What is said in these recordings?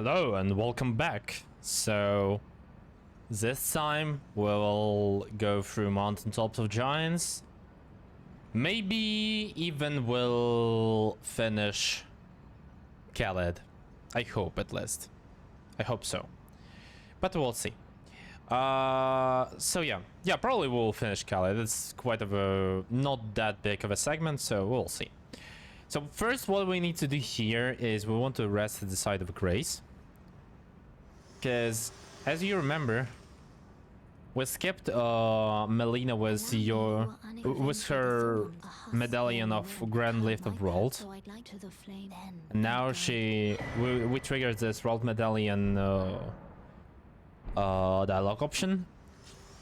Hello and welcome back. So this time we'll go through mountaintops of giants. Maybe even we'll finish Khaled. I hope, at least. I hope so. But we'll see. So yeah, probably we'll finish Khaled. It's quite of a not that big of a segment, so we'll see. So first, what we need to do here is we want to rest at the side of Grace. Because, as you remember, we skipped Melina with her medallion of Grand Lift of World. And now we triggered this World Medallion dialogue option.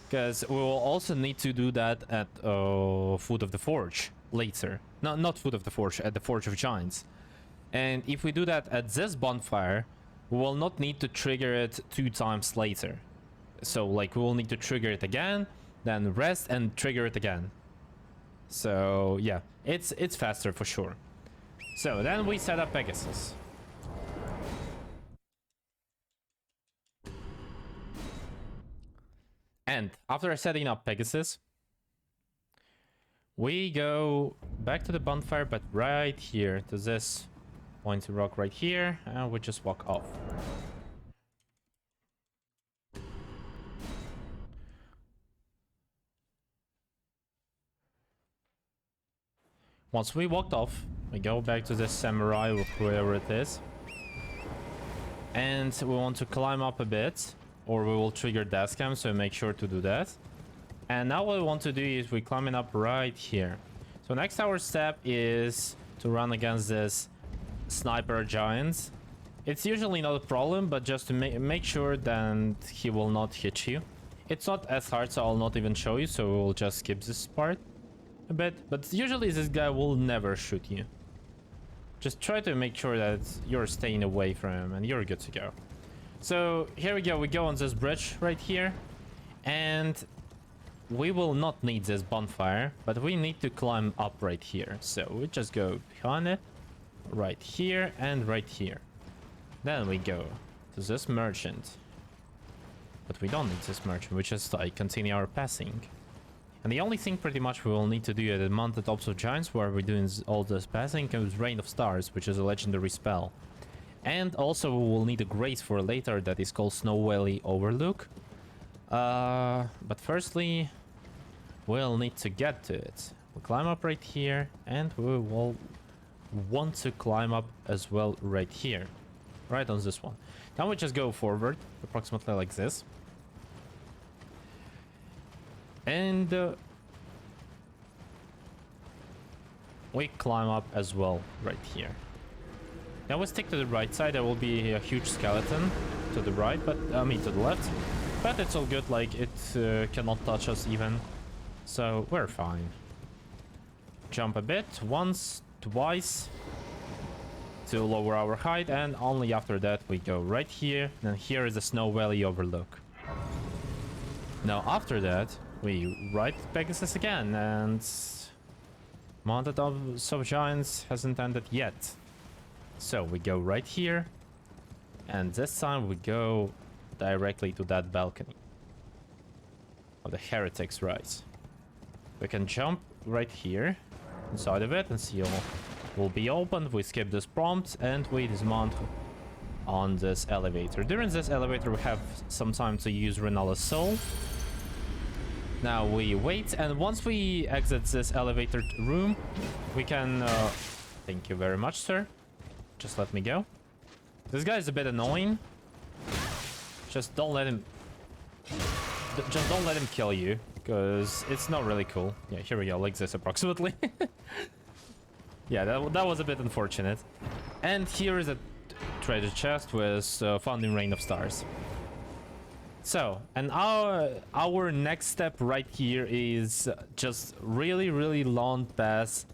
Because we will also need to do that at Foot of the Forge later. No, not Foot of the Forge, at the Forge of Giants. And if we do that at this bonfire, we will not need to trigger it 2 times later. So like we will need to trigger it again, then rest and trigger it again. So yeah, it's faster for sure. So then we set up Pegasus. And after setting up Pegasus, we go back to the bonfire, but right here to this pointy rock right here, and we just walk off. Once we walked off, we go back to this samurai or whoever it is. And we want to climb up a bit, or we will trigger death cam, so make sure to do that. And now what we want to do is we're climbing up right here. So next our step is to run against this sniper giants. It's usually not a problem, but just to make sure that he will not hit you. It's not as hard, so I'll not even show you, so we'll just skip this part a bit. But usually this guy will never shoot you. Just try to make sure that you're staying away from him and you're good to go. So here we go on this bridge right here, and we will not need this bonfire, but we need to climb up right here. So we just go behind it, right here and right here. Then we go to this merchant, but we don't need this merchant. We just like continue our passing. And the only thing pretty much we will need to do at the mountaintops of giants where we're doing all this passing is Rain of Stars, which is a legendary spell. And also we will need a grace for later that is called Snow Valley Overlook. But firstly, we'll need to get to it. We'll climb up right here, and we will want to climb up as well right here. Right on this one. Now we just go forward, approximately like this. And we climb up as well right here. Now we stick to the right side. There will be a huge skeleton to the right, but I mean to the left. But it's all good, like it cannot touch us even. So we're fine. Jump a bit, once, twice, to lower our height, and only after that we go right here. And here is the Snow Valley Overlook. Now after that, we ride Pegasus again, and Mountaintops of Giants hasn't ended yet. So we go right here, and this time we go directly to that balcony of the Heretics Rise. We can jump right here inside of it, and seal will be opened. We skip this prompt and we dismount on this elevator. During this elevator we have some time to use Renalla's soul. Now we wait, and once we exit this elevator room, we can thank you very much, sir. Just let me go. This guy is a bit annoying. Just don't let him kill you, because it's not really cool. Yeah, here we go, like this approximately. Yeah, that was a bit unfortunate. And here is a treasure chest with found in Rain of Stars. So, and our next step right here is just really long pass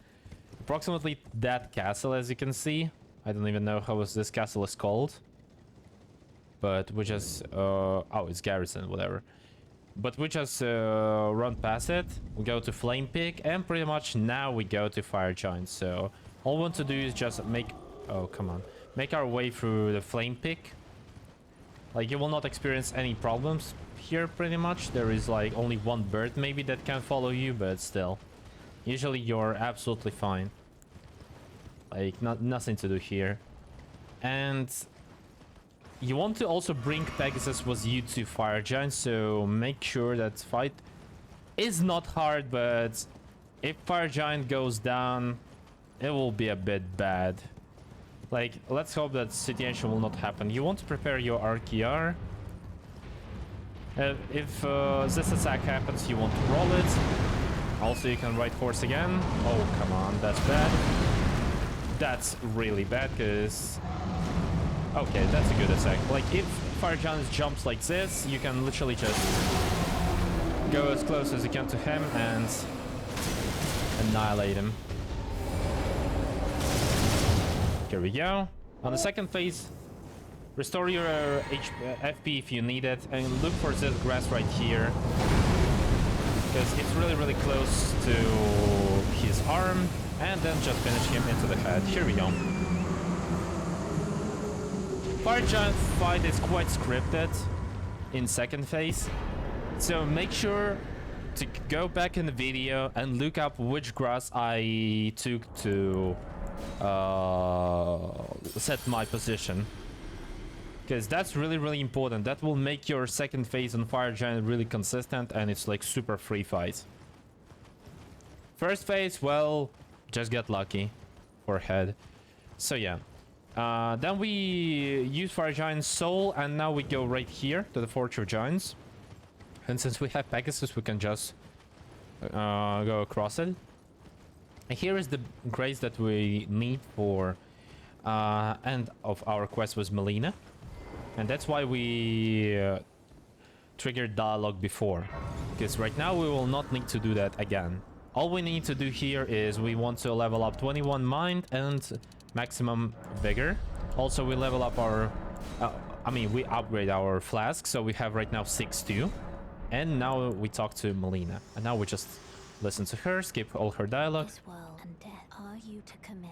approximately that castle, as you can see. I don't even know how this castle is called, but we just oh, it's Garrison, whatever. But we just run past it. We go to Flame Peak, and pretty much now we go to Fire Giant. So all we want to do is just make our way through the Flame Peak Like, you will not experience any problems here pretty much. There is like only one bird maybe that can follow you, but still. Usually you're absolutely fine. Like, nothing to do here. And you want to also bring Pegasus with you to Fire Giant, so make sure that fight is not hard, but if Fire Giant goes down, it will be a bit bad. Like, let's hope that situation will not happen. You want to prepare your RKR. If this attack happens, you want to roll it. Also, you can ride horse again. Oh, come on, that's bad. That's really bad, because... Okay, that's a good attack. Like, if Fire Giant jumps like this, you can literally just go as close as you can to him and annihilate him. Here we go. On the second phase, restore your FP if you need it, and look for this grass right here, because it's really close to his arm, and then just finish him into the head. Here we go. Fire Giant fight is quite scripted in second phase, so make sure to go back in the video and look up which grass I took to set my position, because that's really important. That will make your second phase on Fire Giant really consistent, and it's like super free fight. First phase, well, just get lucky for head. So yeah, then we use Fire Giant's soul, and now we go right here to the Forge of Giants, and since we have Pegasus, we can just go across it. And here is the grace that we need for end of our quest with Melina. And that's why we triggered dialogue before. Because right now we will not need to do that again. All we need to do here is we want to level up 21 mind and maximum vigor. Also, we level up our... we upgrade our flask, so we have right now 6-2. And now we talk to Melina. And now we just listen to her, skip all her dialogue. This world and death are you to commit.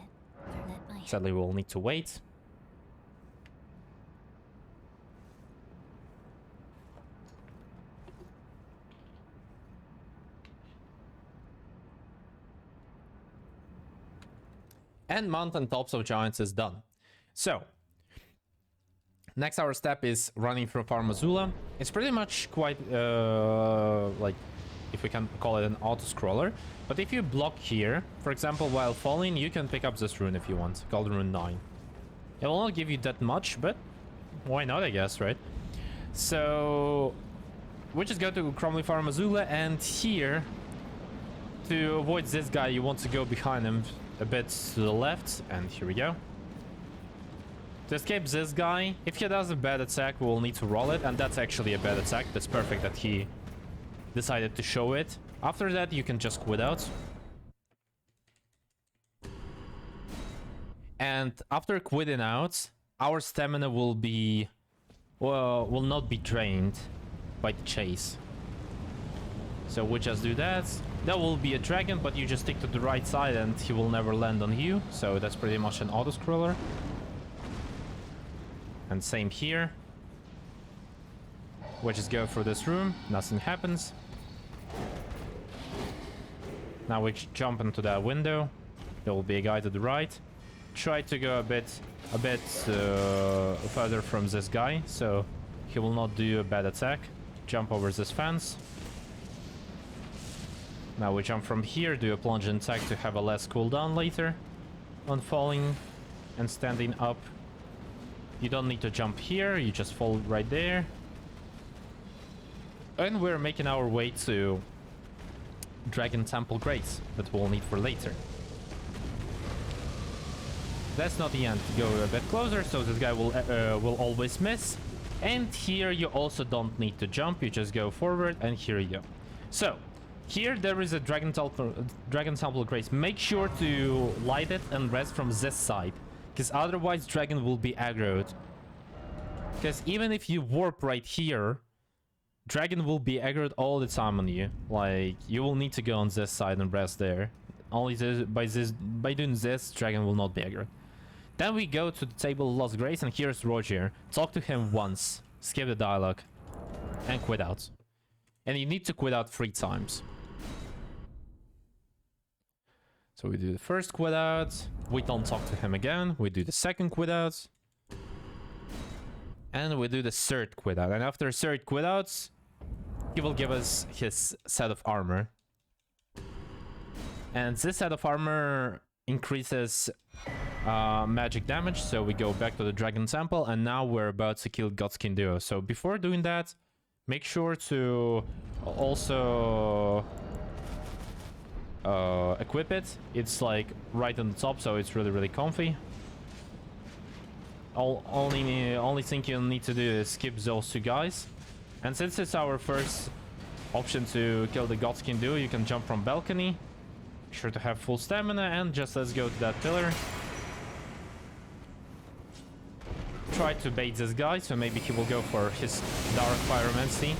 Let my Sadly, we'll need to wait. And Mountain Tops of Giants is done. So, next our step is running through Farum Azula. It's pretty much quite, like, if we can call it an auto-scroller. But if you block here, for example, while falling, you can pick up this rune if you want, called Rune 9. It will not give you that much, but why not, I guess, right? So, we just go to Cromley Farum Azula, and here, to avoid this guy, you want to go behind him a bit to the left, and here we go. To escape this guy, if he does a bad attack, we will need to roll it, and that's actually a bad attack. That's perfect that he decided to show it. After that, you can just quit out. And after quitting out, our stamina will be... well, will not be drained by the chase. So we just do that. There will be a dragon, but you just stick to the right side and he will never land on you. So that's pretty much an auto-scroller. And same here. We just go through this room, nothing happens. Now we jump into that window. There will be a guy to the right. Try to go a bit further from this guy, so he will not do a bad attack. Jump over this fence. Now we jump from here, do a plunging attack to have a less cooldown later on falling and standing up. You don't need to jump here, you just fall right there. And we're making our way to Dragon Temple Grace that we'll need for later. That's not the end. Go a bit closer, so this guy will always miss. And here you also don't need to jump, you just go forward, and here you go. So, here there is a Dragon Temple Grace. Make sure to light it and rest from this side, because otherwise Dragon will be aggroed. Because even if you warp right here, Dragon will be aggroed all the time on you. Like, you will need to go on this side and rest there. Only by doing this, Dragon will not be aggroed. Then we go to the Table of Lost Grace, and here's Rogier. Talk to him once. skip the dialogue, and quit out. And you need to quit out 3 times. So we do the first quit out, we don't talk to him again, we do the second quit out, and we do the third quit out. And after third quit outs, he will give us his set of armor. And this set of armor increases magic damage, so we go back to the Dragon Temple, and now we're about to kill Godskin Duo. So before doing that, make sure to also equip it. It's like right on the top, so it's really comfy. Only thing you need to do is skip those 2 guys. And since it's our first option to kill the Godskin Duo, you can jump from balcony. Be sure to have full stamina, and just let's go to that pillar. Try to bait this guy, so maybe he will go for his Dark Pyromancy.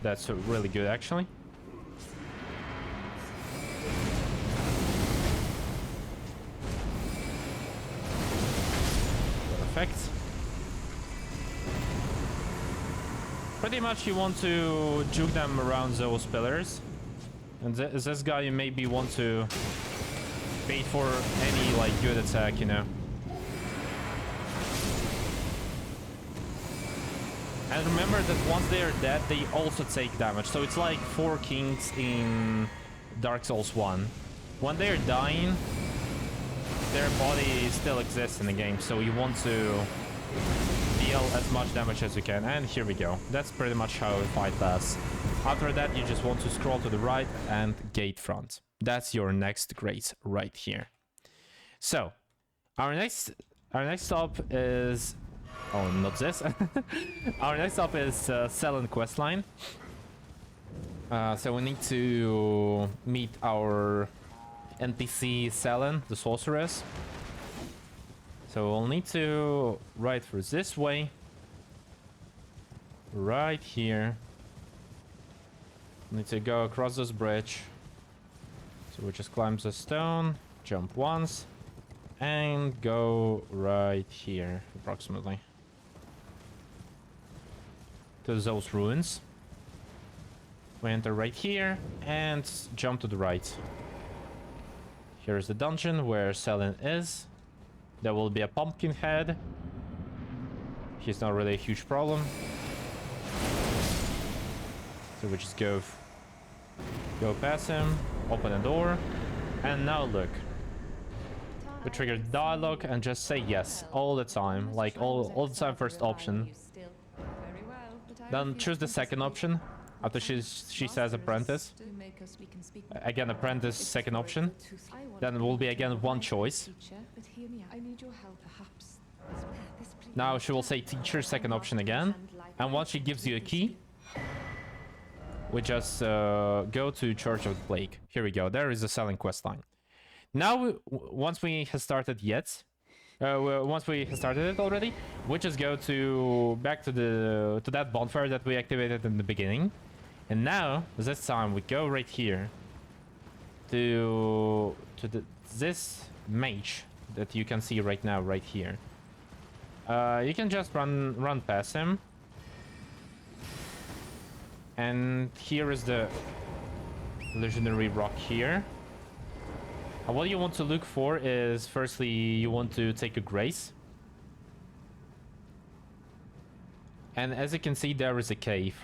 That's really good, actually. Perfect. Pretty much you want to juke them around those pillars. And this guy you maybe want to bait for any like good attack, you know. And remember that once they are dead, they also take damage. So it's like 4 kings in Dark Souls 1. When they're dying, their body still exists in the game. So you want to deal as much damage as you can. And here we go. That's pretty much how a fight lasts. After that, you just want to scroll to the right and gate front. That's your next grade right here. So our next stop is... Oh, not this. Our next stop is Sellen Questline. So we need to meet our NPC Sellen, the sorceress. So we'll need to ride through this way. Right here. Need to go across this bridge. So we just climb the stone, jump once, and go right here, approximately. To those ruins. We enter right here and jump to the right. Here's the dungeon where Sellen is. There will be a pumpkin head. He's not really a huge problem. So we just go past him, open a door, and now look. We trigger dialogue and just say yes all the time, like all the time first option. Then choose the second option after she says apprentice. Again, apprentice, second option. Then it will be again one choice. Now she will say teacher, second option again. And once she gives you a key, we just go to Church of the Plague. Here we go. There is a Sellen Questline. Now, once we have started it already, we just go back to that bonfire that we activated in the beginning. And now, this time, we go right here to this mage that you can see right now, right here. You can just run past him. And here is the legendary rock here. And what you want to look for is, firstly, you want to take a grace. And as you can see, there is a cave.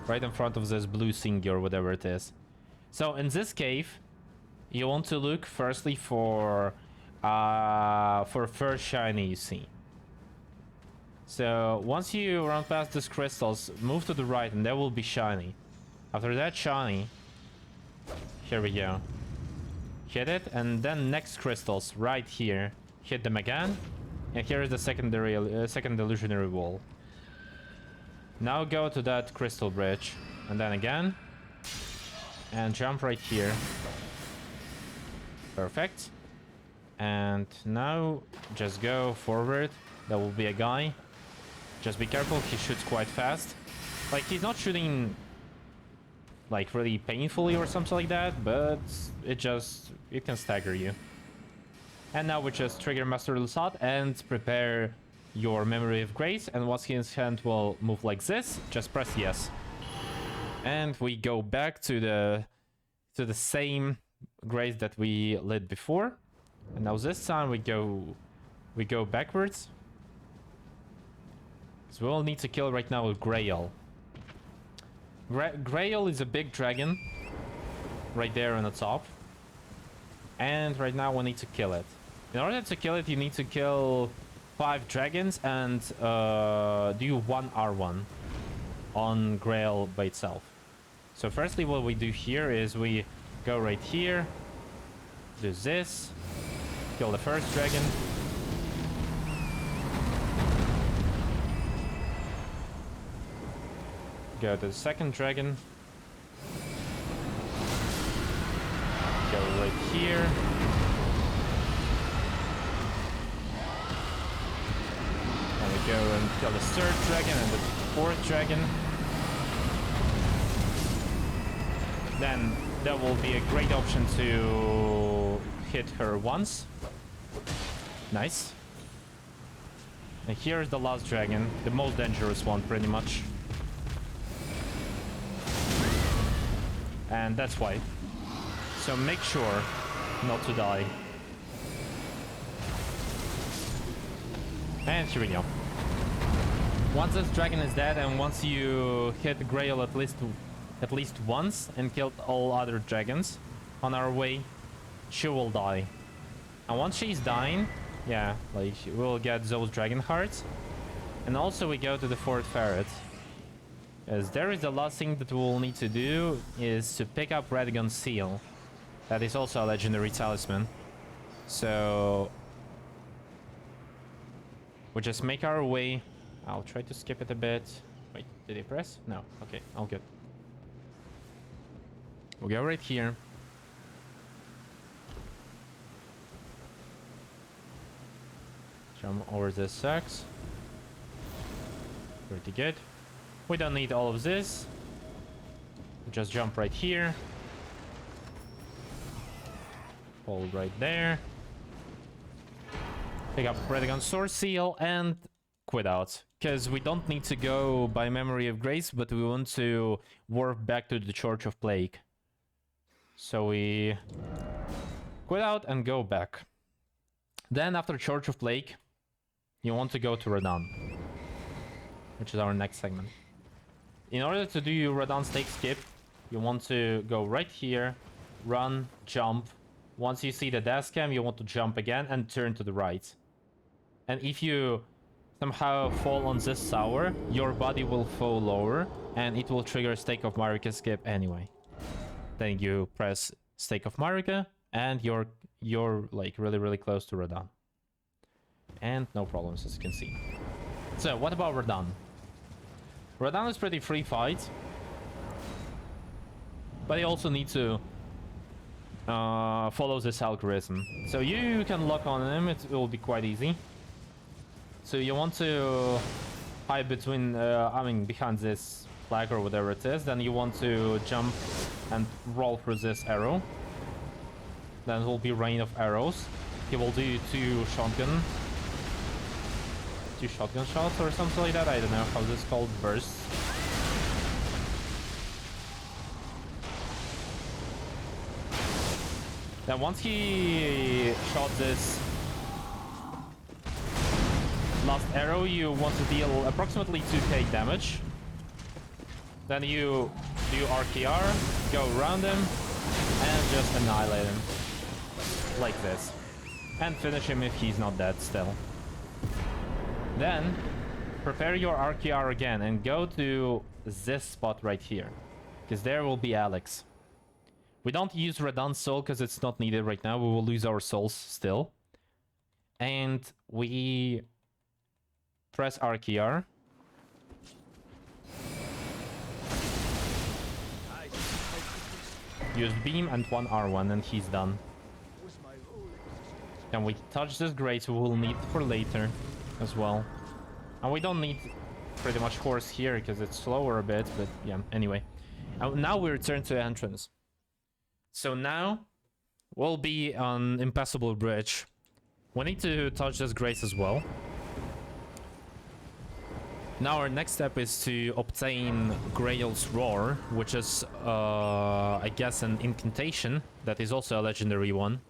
Right in front of this blue thingy or whatever it is. So in this cave, you want to look firstly for first shiny you see. So once you run past these crystals, move to the right and there will be shiny. After that shiny, here we go. Hit it, and then next crystals right here. Hit them again, and here is the second illusionary wall. Now go to that crystal bridge, and then again, and jump right here. Perfect. And now just go forward. There will be a guy. Just be careful, he shoots quite fast. Like, he's not shooting like really painfully or something like that, but it can stagger you. And now we just trigger Master Lusat and prepare your Memory of Grace, and once his hand will move like this, just press yes. And we go back to the same Grace that we lit before. And now this time we go backwards. So we will need to kill right now Greyoll. Greyoll is a big dragon right there on the top. And right now we need to kill it. In order to kill it, you need to kill 5 dragons and do 1 R1 on Greyoll by itself. So firstly, what we do here is we go right here, do this, kill the first dragon. Go to the second dragon. Go right here. And we go and kill the third dragon and the fourth dragon. Then that will be a great option to hit her once. Nice. And here's the last dragon, the most dangerous one pretty much. And that's why. So make sure not to die. And here we go. Once this dragon is dead, and once you hit Greyoll at least once and killed all other dragons on our way, she will die. And once she's dying, yeah, like we'll get those dragon hearts. And also we go to the fourth ferret. As there is the last thing that we'll need to do is to pick up Radagon Seal. That is also a legendary talisman. So we just make our way. I'll try to skip it a bit. Wait, did he press? No. Okay, all good. We'll go right here. Jump over the sacks. Pretty good. We don't need all of this. Just jump right here. Hold right there. Pick up Radagon Soreseal and quit out. Because we don't need to go by Memory of Grace, but we want to warp back to the Church of Plague. So we quit out and go back. Then after Church of Plague, you want to go to Radahn, which is our next segment. In order to do your Radahn stake skip, you want to go right here, run, jump. Once you see the death cam, you want to jump again and turn to the right. And if you somehow fall on this tower, your body will fall lower and it will trigger Stake of Marika skip anyway. Then you press Stake of Marika and you're like really close to Radahn. And no problems, as you can see. So what about Radahn? Radahn is pretty free fight, but you also need to follow this algorithm. So you can lock on him, it will be quite easy. So you want to hide between, behind this flag or whatever it is. Then you want to jump and roll through this arrow. Then it will be rain of arrows. He will do two shotgun shots or something like that. I don't know how this is called, bursts. Then once he shot this last arrow, you want to deal approximately 2k damage. Then you do RKR, go around him, and just annihilate him. Like this. And finish him if he's not dead still. Then, prepare your RKR again and go to this spot right here. Because there will be Alex. We don't use Radagon Soul because it's not needed right now. We will lose our souls still. And we press RKR. Use beam and 1 R1 and he's done. Then we touch this grate we will need for later as well. And we don't need pretty much horse here because it's slower a bit, but yeah, anyway. Now we return to the entrance. So now we'll be on Impassable Bridge. We need to touch this grace as well. Now our next step is to obtain Greyoll's Roar, which is, I guess, an incantation that is also a legendary one.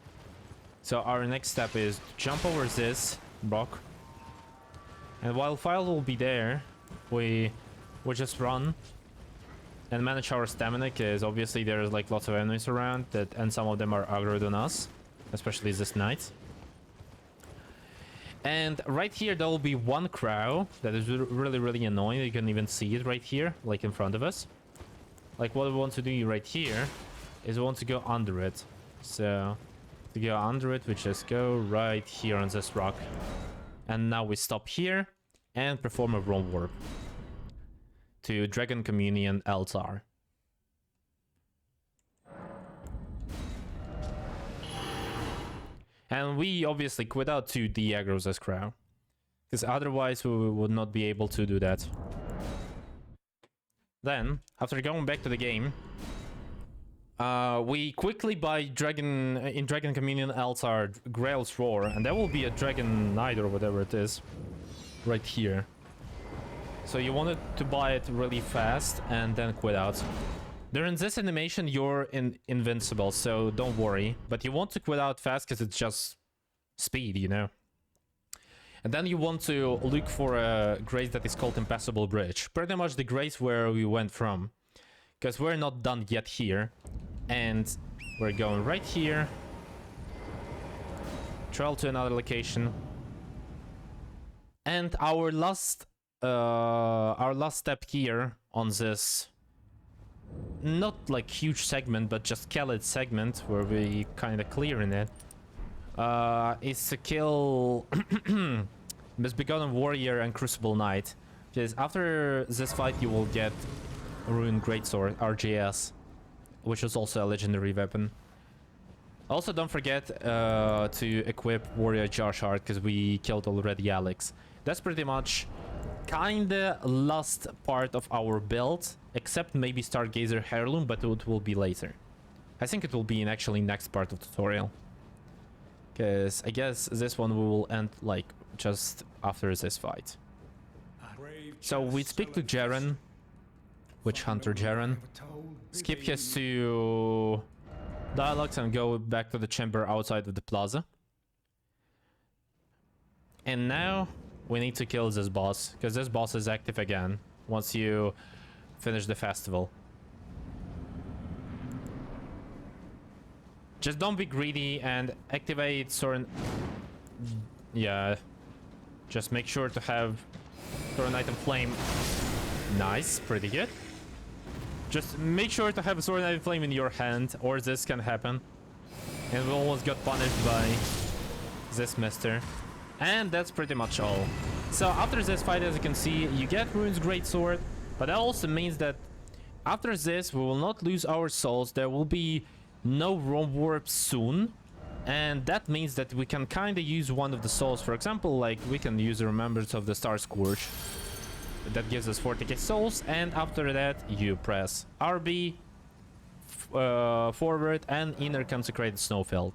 So our next step is to jump over this rock, and while File will be there, we just run and manage our stamina, because obviously there's like lots of enemies around that, and some of them are aggroed on us, especially this knight. And right here there will be one crow that is really annoying. You can even see it right here, like in front of us. Like what we want to do right here is we want to go under it. So to go under it, we just go right here on this rock. And now we stop here and perform a roam warp to Dragon Communion altar. And we obviously quit out to the aggros as crow, because otherwise we would not be able to do that. Then, after going back to the game, we quickly buy in Dragon Communion altar Greyoll's Roar, and there will be a Dragon Knight or whatever it is right here. So you wanted to buy it really fast and then quit out. During this animation, you're invincible, so don't worry. But you want to quit out fast because it's just speed, you know? And then you want to look for a grace that is called Impassable Bridge. Pretty much the grace where we went from. Because we're not done yet here. And we're going right here. Travel to another location. And our last step here on this, not like huge segment, but just Khaled segment where we kind of clearing it, is to kill Misbegotten Warrior and Crucible Knight. Because after this fight you will get Ruined Greatsword, RGS, which is also a legendary weapon. Also don't forget to equip Warrior Jarshard, because we killed already Alex. That's pretty much kinda last part of our build, except maybe Stargazer Heirloom, but it will be later. I think it will be in actually next part of the tutorial, because I guess this one we will end like just after this fight. So we speak to Jaren, Witch Hunter Jaren, skip his 2 dialogues and go back to the chamber outside of the plaza. And now we need to kill this boss, because this boss is active again once you finish the festival. Just don't be greedy and activate certain... Yeah. Just make sure to have certain item flame. Nice, pretty good. Just make sure to have a certain item flame in your hand, or this can happen. And we almost got punished by this mister. And that's pretty much all. So after this fight, as you can see, you get Ruin's Greatsword, but that also means that after this we will not lose our souls. There will be no roam warp soon, and that means that we can kind of use one of the souls. For example, like we can use the Remembrance of the Starscourge. That gives us 40k souls, and after that you press RB, forward, and Inner Consecrated Snowfield.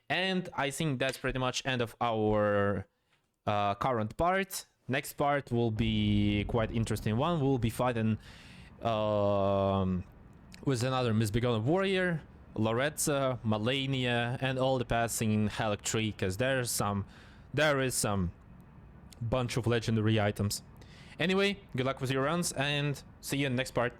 And I think that's pretty much end of our current part. Next part will be quite interesting one. We'll be fighting with another Misbegotten Warrior, Loretza, Malenia, and all the passing in Halleck Tree, because there is some bunch of legendary items. Anyway, good luck with your runs, and see you in the next part.